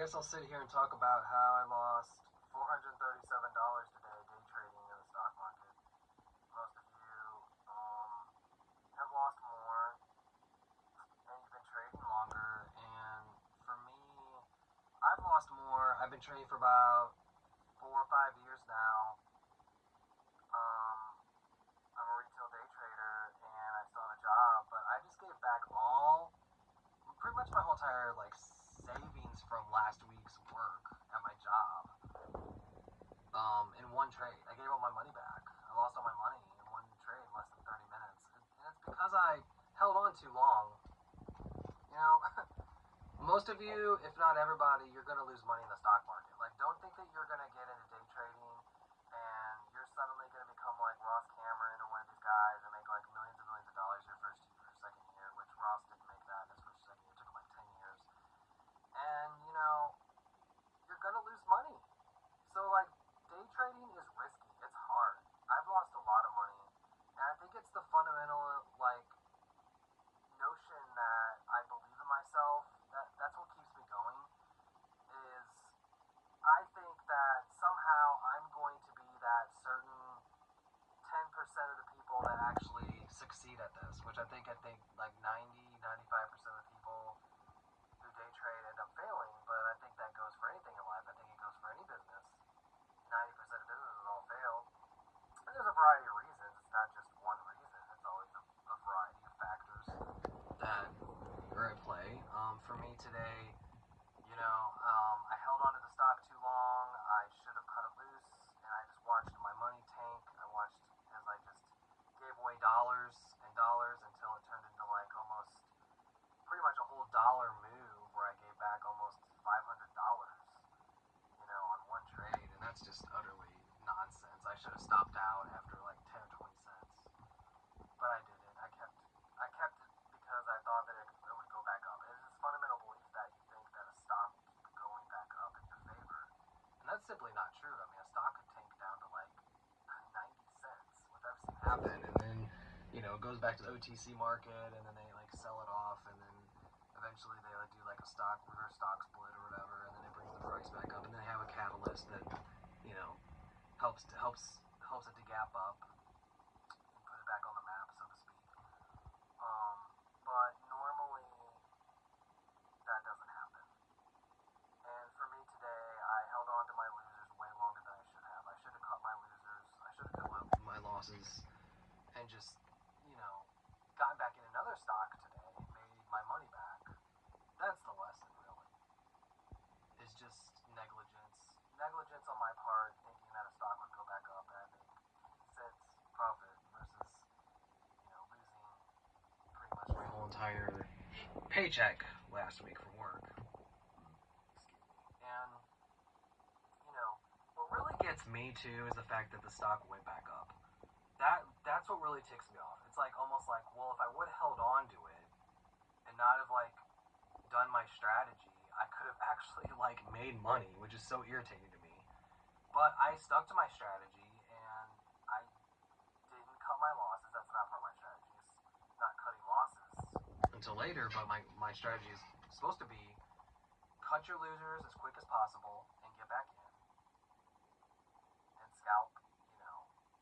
guess I'll sit here and talk about how I lost $437 today day trading in the stock market. Most of you have lost more, and you've been trading longer. And for me, I've lost more. I've been trading for about 4 or 5 years now. I'm a retail day trader, and I still have a job, but I just gave back pretty much my whole entire savings from last week's work at my job in one trade. I gave all my money back. I lost all my money in one trade in less than 30 minutes. And it's because I held on too long. You know, most of you, if not everybody, you're going to lose money in the stock market. Don't think that you're going to get into day trading and you're suddenly going to become like Ross Cameron or one of these guys and make millions and millions of dollars your first year or second year, which Ross didn't make that in his first second year. It took him 10 years. And, you're going to lose money. So, day trading is risky. It's hard. I've lost a lot of money. And I think it's the fundamental, notion that I believe in myself. That's what keeps me going. Is I think that somehow I'm going to be that certain 10% of the people that actually succeed at this, which I think 95% of the people who day trade end up failing, but I think that goes for anything in life. I think it goes for any business. 90% of businesses all fail. And there's a variety of reasons. It's not just one reason. It's always a variety of factors that are at play. For me today, I held onto the stock too long. I should have cut it loose, and I just watched my money tank. I watched as I just gave away dollars and dollars until it turned into almost pretty much a whole dollar move where I gave back almost $500, on one trade, and that's just utterly nonsense. I should have stopped out after 10 or 20 cents, but I didn't. I kept it because I thought that it would go back up. It's this fundamental belief that you think that a stock will keep going back up in your favor, and that's simply not true. I mean, a stock could tank down to 90 cents, which I've seen happen, and then it goes back to the OTC market, and then they sell it off, and then eventually they do a reverse stock split or whatever, and then it brings the price back up, and they have a catalyst that helps it to gap up and put it back on the map, so to speak. But normally that doesn't happen. And for me today, I held on to my losers way longer than I should have. I should have cut my losers. I should have cut my losses and just gotten back in another stock today, made my money back. That's the lesson, really. It's just negligence. Negligence on my part, thinking that a stock would go back up and I'd make cents profit versus, losing pretty much my whole entire paycheck last week from work. And, what really gets me too is the fact that the stock went back up. That's what really ticks me off. It's almost well, if I would have held on to it and not have done my strategy, I could have actually made money, which is so irritating to me. But I stuck to my strategy and I didn't cut my losses. That's not part of my strategy. It's not cutting losses until later, but my strategy is supposed to be cut your losers as quick as possible and get back in and scalp,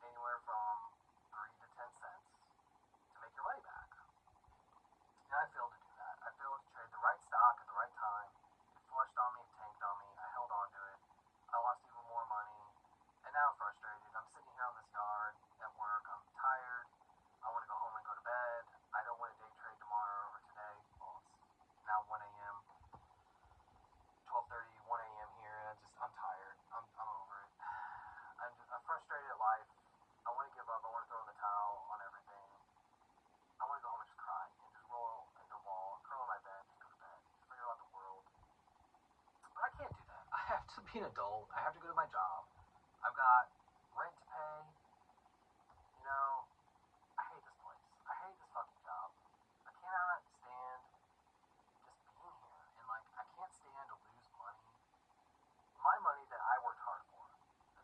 anywhere from 3 to 10 cents to make your money back. And I failed to do that. I failed to trade the right stock at the right time. It flushed on me, it tanked on me. I held on to it. I lost even more money. And now I'm frustrated. I'm sitting here on this yard at work. I'm tired. I want to go home and go to bed. I don't want to day trade tomorrow or today. Well, it's now 1 a.m. 12:30, 1 a.m. here. And I'm tired. I'm over it. I'm frustrated at life. I want to give up. I want to throw in the towel on everything. I want to go home and just cry and just roll into a ball, curl in my bed, just go to bed, just forget about the world. But I can't do that. I have to be an adult. I have to go to my job. I've got rent to pay. I hate this place. I hate this fucking job. I cannot stand just being here. And I can't stand to lose money. My money that I worked hard for.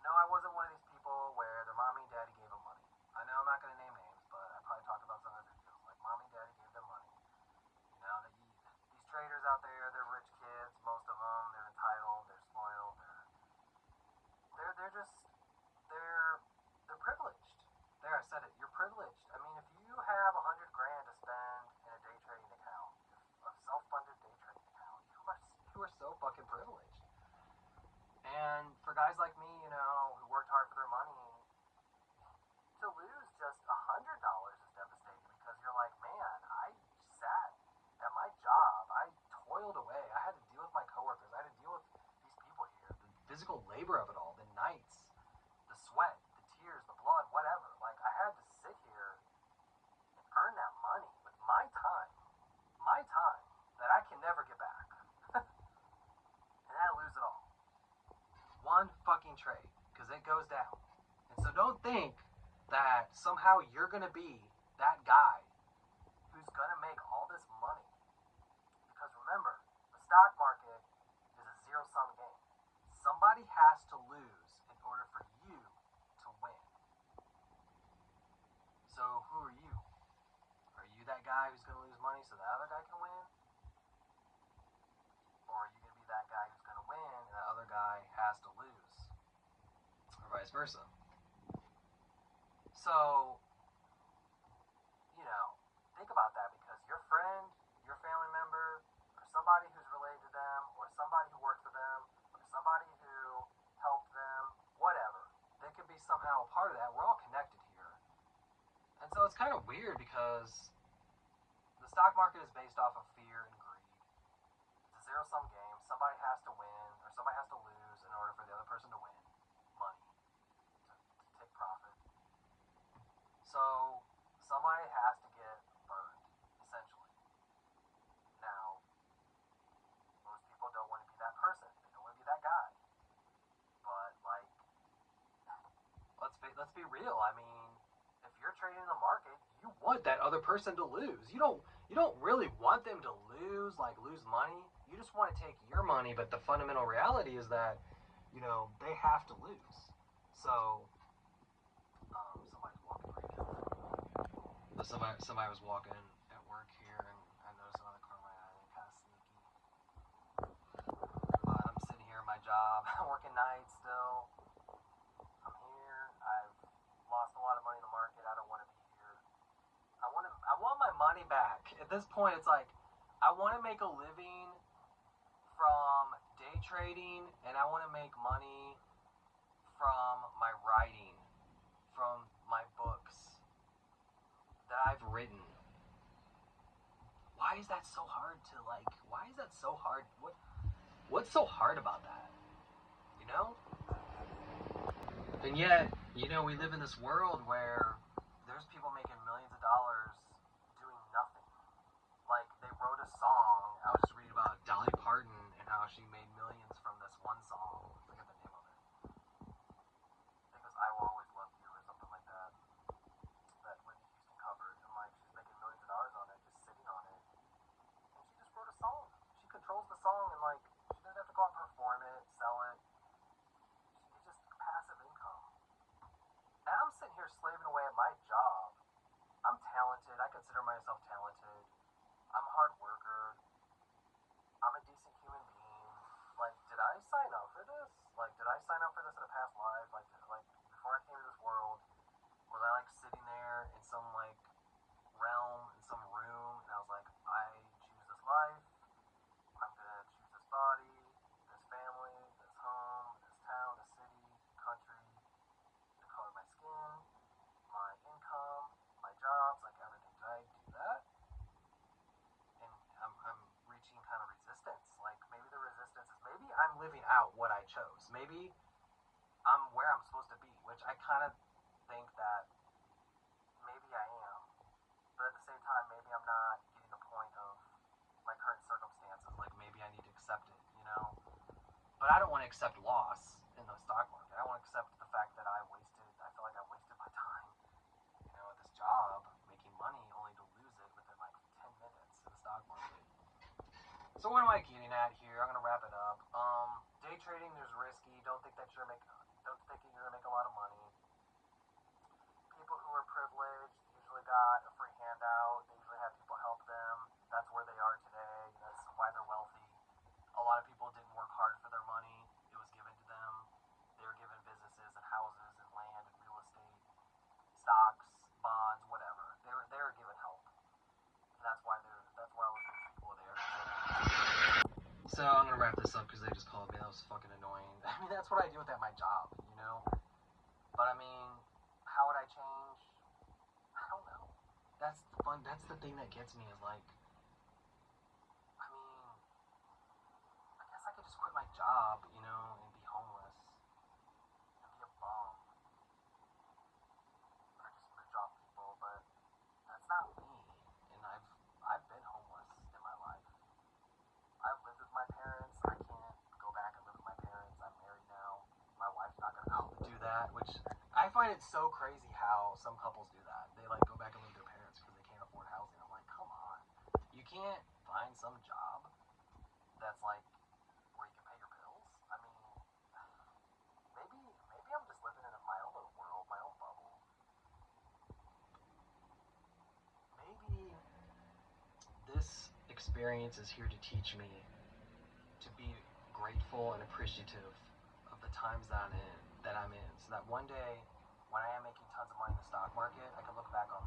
No, I wasn't one of these people where their mommy and daddy gave them money. I know I'm not going to name names, but I probably talked about some other videos. Mommy and daddy gave them money. These traders out there, they're rich kids, most of them. They're entitled And for guys like me, who worked hard for their money, to lose just $100 is devastating because you're like, man, I sat at my job, I toiled away, I had to deal with my coworkers, I had to deal with these people here, the physical labor of it all, the nights, the sweat, the tears, the blood, whatever. Like, I had to sit here and earn that money with my time that I can never get back. And I lose it all. One fucking trade, because it goes down. And so don't think that somehow you're going to be that guy who's going to make all this money. Because remember, the stock market is a zero-sum game. Somebody has to lose in order for you to win. So who are you? Are you that guy who's going to lose money so the other guy can win? Or are you going to be that guy who's going to win and the other guy has to lose? Or vice versa. So, think about that, because your friend, your family member, or somebody who's related to them, or somebody who worked for them, or somebody who helped them, whatever, they could be somehow a part of that. We're all connected here. And so it's kind of weird because the stock market is based off of fear and greed. It's a zero-sum game. Somebody has to win, or somebody has to lose in order for the other person to win money, to take profit. So somebody has to get burned, essentially. Now, most people don't want to be that person. They don't want to be that guy. But let's be real. I mean, if you're trading in the market, you want that other person to lose. You don't really want them to lose money. You just want to take your money. But the fundamental reality is that they have to lose. So somebody's walking right now. Somebody was walking at work here, and I noticed another car in my eye. Kind of sneaky. But I'm sitting here in my job. I'm working nights still. I'm here. I've lost a lot of money in the market. I don't want to be here. I want my money back. At this point, it's like I want to make a living from day trading, and I want to make money from my writing, from my books that I've written. Why is that so hard to why is that so hard? What's so hard about that? And yet, we live in this world where there's people making millions of dollars doing nothing. Like, they wrote a song. I was just reading about Dolly Parton and how she made millions from this one song. I forget the name of it. I think it was I Will Always Love You or something like that. That Whitney Houston covered. And she's making millions of dollars on it, just sitting on it. And she just wrote a song. She controls the song, and she doesn't have to go out and perform it, sell it. It's just passive income. And I'm sitting here slaving away at my job. I'm talented. I consider myself talented. I'm a hard worker. I'm a decent human being. Did I sign up for this? Did I sign up for this in a past life? Before I came to this world, was I sitting there in some realm, in some room, and I was like, I choose this life. I'm gonna choose this body, this family, this home, this town, this city, country, the color of my skin, my income, my jobs, everything. Did I do that? And I'm reaching kind of resistance. Maybe the resistance is maybe I'm living out what I chose. Maybe I'm where I'm supposed to be, which I kind of think that maybe I am. But at the same time, maybe I'm not getting the point of my current circumstances. Maybe I need to accept it, But I don't want to accept loss in the stock market. I want to accept the fact that I feel like I wasted my time, at this job, making money, only to lose it within 10 minutes in the stock market. So what am I getting at here? I'm going to wrap it up. Day trading, there's risky. Don't think that you're going to make a lot of money. People who are privileged usually got a free handout. They usually have people help them. That's where they are today. That's why they're wealthy. A lot of people didn't work hard for their money. It was given to them. They were given businesses and houses and land and real estate, stocks, bonds, whatever. They were given help. And that's why all those rich people are there. So I'm gonna wrap this up because they just called me. That was fucking annoying. I mean, that's what I do at my job, you know. But I mean, how would I change? I don't know. That's the fun. That's the thing that gets me is like, I mean, I guess I could just quit my job, you know, and be homeless and be a bum or just rip off people. But that's not me. And I've been homeless in my life. I've lived with my parents. I can't go back and live with my parents. I'm married now. My wife's not gonna go do that, which I find it so crazy how some couples do that. They like go back and live with their parents because they can't afford housing. I'm like, come on, you can't find some job that's like where you can pay your bills. I mean, maybe I'm just living in my own little world, my own bubble. Maybe this experience is here to teach me to be grateful and appreciative of the times that I'm in, so that one day when I am making tons of money in the stock market, I can look back on